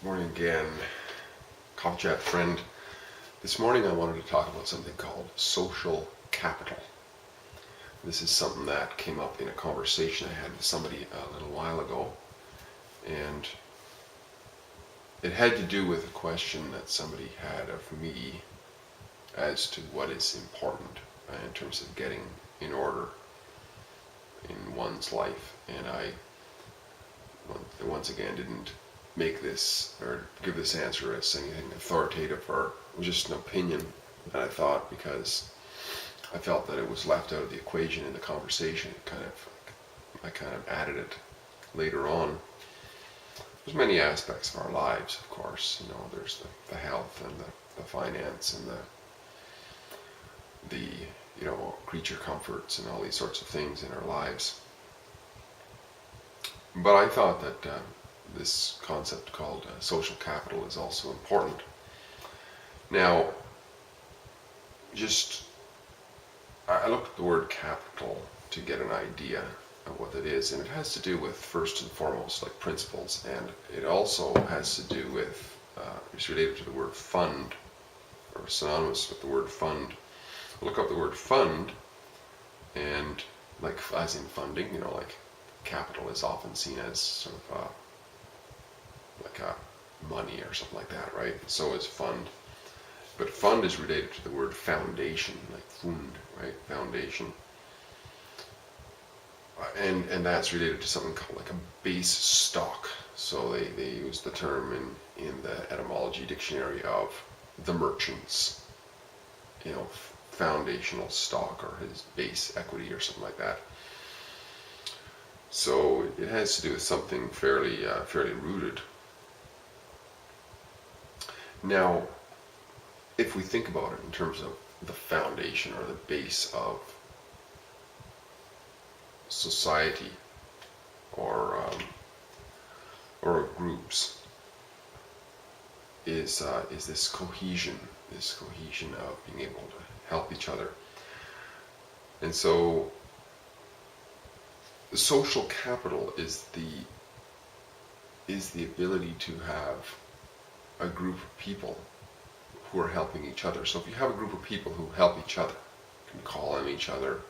Morning again, Coffee Chat friend. This morning I wanted to talk about something called social capital. This is something that came up in a conversation I had with somebody a little while ago, and it had to do with a question that somebody had of me as to what is important in terms of getting in order in one's life. And I, once again, didn't make this or give this answer as anything authoritative, or it was just an opinion that I thought, because I felt that it was left out of the equation in the conversation. I kind of added it later on. There's many aspects of our lives, of course. There's the health and the finance and the creature comforts and all these sorts of things in our lives. But I thought that this concept called social capital is also important. Now, I looked at the word capital to get an idea of what it is, and it has to do with, first and foremost, like principles, and it also has to do with, it's related to the word fund, or synonymous with the word fund. Look up the word fund, and like as in funding, like capital is often seen as sort of like a money or something like that, right? So is fund. But fund is related to the word foundation, like fund, right? Foundation. And that's related to something called like a base stock. So they use the term in the etymology dictionary of the merchants, foundational stock, or his base equity or something like that. So it has to do with something fairly rooted. Now, if we think about it in terms of the foundation or the base of society or groups, is this cohesion of being able to help each other. And so the social capital is the ability to have a group of people who are helping each other. So if you have a group of people who help each other, you can call on each other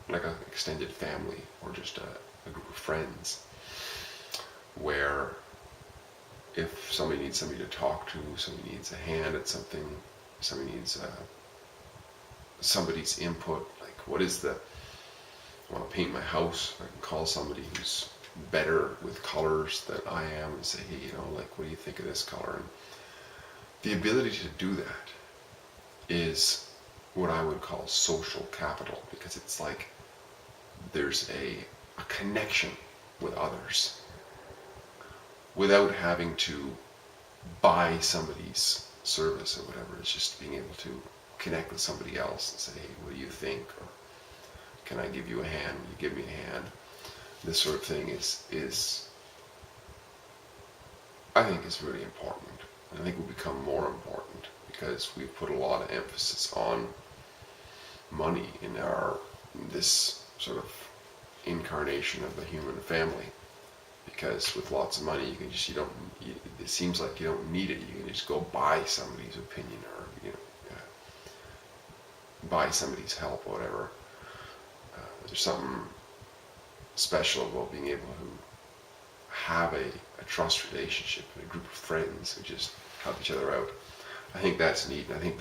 like an extended family, or just a group of friends, where if somebody needs somebody to talk to, somebody needs a hand at something, somebody needs somebody's input, like I want to paint my house, I can call somebody who's better with colors than I am and say, hey, what do you think of this color? And the ability to do that is what I would call social capital, because it's like there's a connection with others without having to buy somebody's service or whatever. It's just being able to connect with somebody else and say, hey, what do you think? Or can I give you a hand? Will you give me a hand? This sort of thing is I think is really important. And I think will become more important because we've put a lot of emphasis on money in this sort of incarnation of the human family. Because with lots of money, it seems like you don't need it. You can just go buy somebody's opinion, or buy somebody's help, or whatever. There's something special about being able to have a trust relationship with a group of friends who just help each other out. I think that's neat, and I think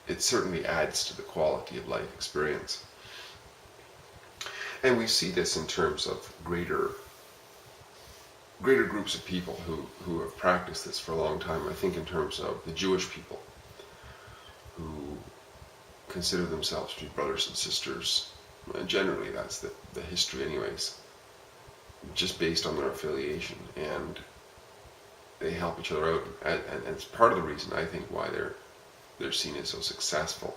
it certainly adds to the quality of life experience. And we see this in terms of greater groups of people who have practiced this for a long time. I think in terms of the Jewish people, who consider themselves to be brothers and sisters. And generally that's the history anyways, just based on their affiliation, and they help each other out, and it's part of the reason I think why they're seen as so successful,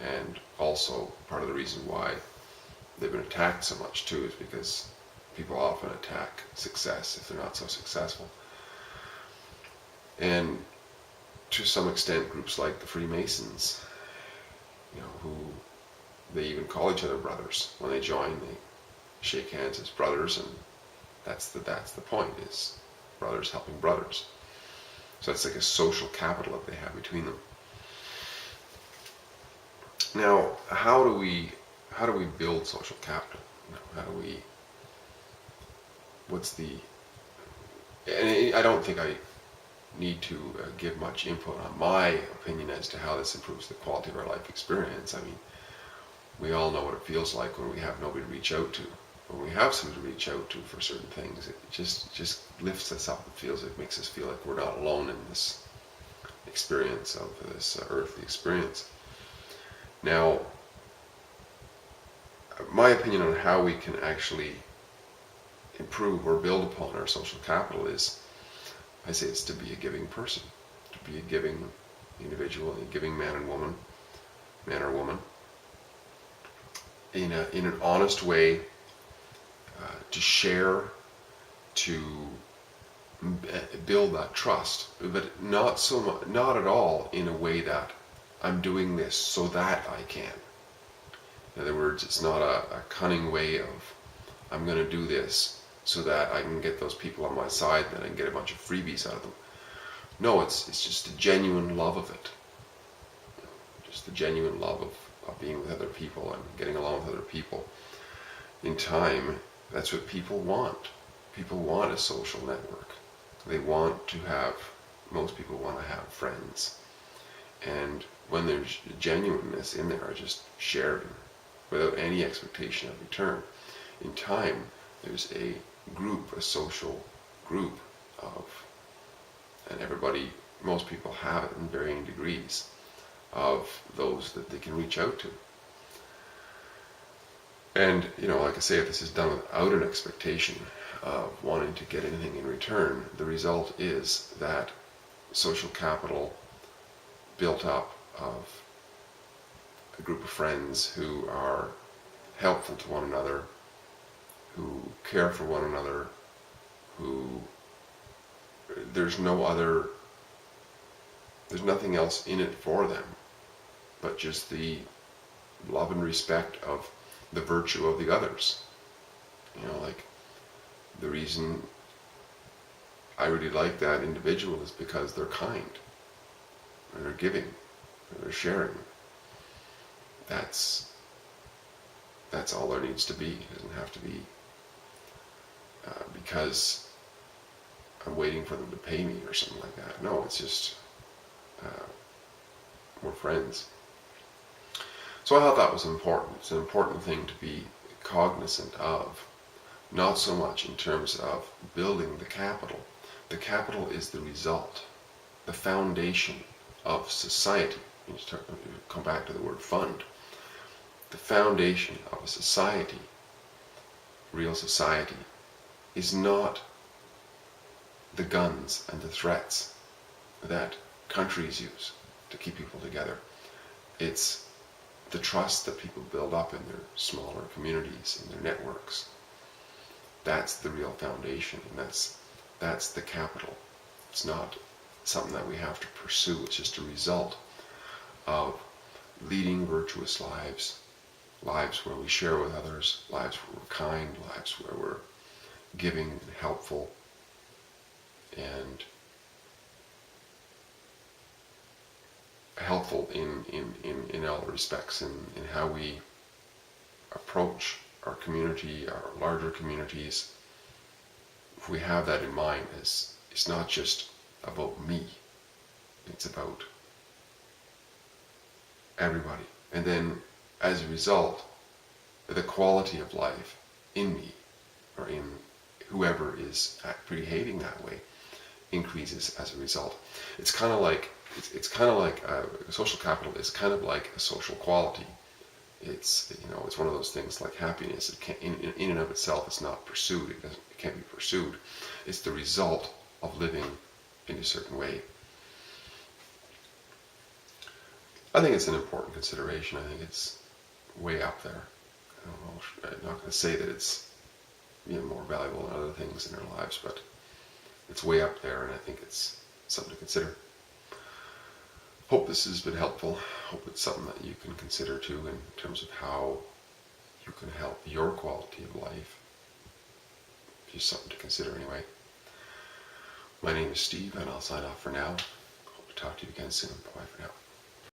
and also part of the reason why they've been attacked so much too, is because people often attack success if they're not so successful. And to some extent groups like the Freemasons, who they even call each other brothers. When they join, they shake hands as brothers, and that's the point, is brothers helping brothers. So that's like a social capital that they have between them. Now, how do we build social capital? What's the, and I don't think I need to give much input on my opinion as to how this improves the quality of our life experience. I mean, we all know what it feels like when we have nobody to reach out to. When we have somebody to reach out to for certain things, it just lifts us up. It makes us feel like we're not alone in this experience of this earthly experience. Now, my opinion on how we can actually improve or build upon our social capital is, I say it's to be a giving person, to be a giving individual, a giving man or woman, in an honest way, to share, to build that trust, but not at all in a way that I'm doing this so that I can. In other words, it's not a cunning way of I'm going to do this so that I can get those people on my side and then I can get a bunch of freebies out of them. No, it's just the genuine love of it. Just the genuine love of being with other people and getting along with other people. In time, that's what people want. People want a social network. Most people want to have friends. And when there's genuineness in there, just sharing without any expectation of return, in time, there's a social group and most people have it in varying degrees, of those that they can reach out to. And, like I say, if this is done without an expectation of wanting to get anything in return, the result is that social capital built up of a group of friends who are helpful to one another, who care for one another, who there's nothing else in it for them but just the love and respect of the virtue of the others. Like, the reason I really like that individual is because they're kind, and they're giving, and they're sharing. That's all there needs to be. It doesn't have to be because I'm waiting for them to pay me or something like that. No, it's just we're friends. So I thought that was important. It's an important thing to be cognizant of, not so much in terms of building the capital. The capital is the result, the foundation of society. You come back to the word fund. The foundation of a society, real society, is not the guns and the threats that countries use to keep people together. It's the trust that people build up in their smaller communities, in their networks. That's the real foundation, and that's the capital. It's not something that we have to pursue. It's just a result of leading virtuous lives where we share with others, lives where we're kind, lives where we're giving and helpful, and helpful in all respects, in how we approach our community, our larger communities. If we have that in mind, it's not just about me, it's about everybody. And then, as a result, the quality of life in me, or in whoever is behaving that way, increases as a result. It's kind of like social capital is kind of like a social quality. It's one of those things like happiness. It can't, in and of itself, it's not pursued. It can't be pursued. It's the result of living in a certain way. I think it's an important consideration. I think it's way up there. I'm not going to say that it's more valuable than other things in our lives, but it's way up there, and I think it's something to consider. Hope this has been helpful. Hope it's something that you can consider too, in terms of how you can help your quality of life. Just something to consider anyway. My name is Steve, and I'll sign off for now. Hope to talk to you again soon. Bye for now.